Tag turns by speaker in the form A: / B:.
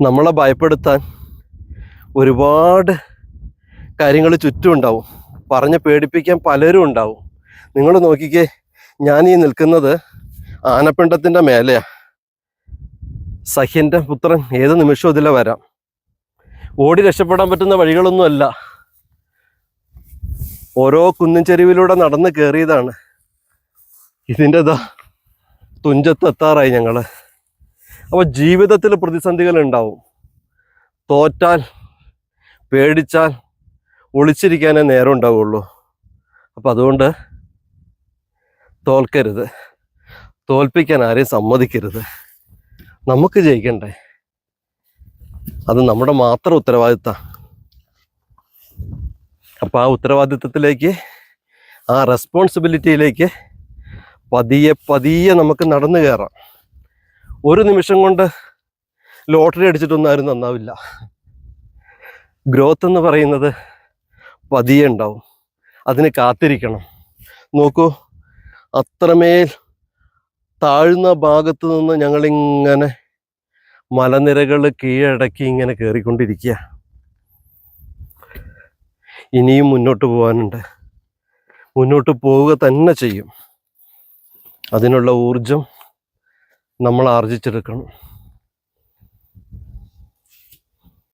A: നമ്മളെ ഭയപ്പെടുത്താൻ ഒരുപാട് കാര്യങ്ങൾ ചുറ്റും ഉണ്ടാവും, പറഞ്ഞ് പേടിപ്പിക്കാൻ പലരും ഉണ്ടാവും. നിങ്ങൾ നോക്കിക്കേ, ഞാൻ ഈ നിൽക്കുന്നത് ആനപ്പിണ്ടത്തിൻ്റെ മേലെയാണ്. സഹ്യൻ്റെ പുത്രൻ ഏത് നിമിഷവും ഇതിലെ വരാം. ഓടി രക്ഷപ്പെടാൻ പറ്റുന്ന വഴികളൊന്നുമല്ല, ഓരോ കുന്നിൻ ചെരുവിലൂടെ നടന്ന് കയറിയതാണ്. ഇതിൻ്റെതാ തുഞ്ചത്തെത്താറായി ഞങ്ങൾ. അപ്പോൾ ജീവിതത്തിൽ പ്രതിസന്ധികൾ ഉണ്ടാവും. തോറ്റാൽ, പേടിച്ചാൽ ഒളിച്ചിരിക്കാനേ നേരം ഉണ്ടാവുള്ളൂ. അപ്പം അതുകൊണ്ട് തോൽക്കരുത്, തോൽപ്പിക്കാൻ ആരെയും സമ്മതിക്കരുത്. നമുക്ക് ജയിക്കണ്ടേ, അത് നമ്മുടെ മാത്രം ഉത്തരവാദിത്തമാണ്. അപ്പോൾ ആ ഉത്തരവാദിത്തത്തിലേക്ക്, ആ റെസ്പോൺസിബിലിറ്റിയിലേക്ക് പതിയെ പതിയെ നമുക്ക് നടന്നു കയറാം. ഒരു നിമിഷം കൊണ്ട് ലോട്ടറി അടിച്ചിട്ടൊന്നും ആരും നന്നാവില്ല. ഗ്രോത്ത് എന്ന് പറയുന്നത് പതിയെ ഉണ്ടാവും, അതിന് കാത്തിരിക്കണം. നോക്കൂ, അത്രമേൽ താഴ്ന്ന ഭാഗത്ത് നിന്ന് ഞങ്ങളിങ്ങനെ മലനിരകൾ കീഴടക്കി ഇങ്ങനെ കയറിക്കൊണ്ടിരിക്കുക. ഇനിയും മുന്നോട്ട് പോകാനുണ്ട്, മുന്നോട്ട് പോവുക തന്നെ ചെയ്യും. അതിനുള്ള ഊർജം നമ്മൾ ആർജിച്ചെടുക്കണം.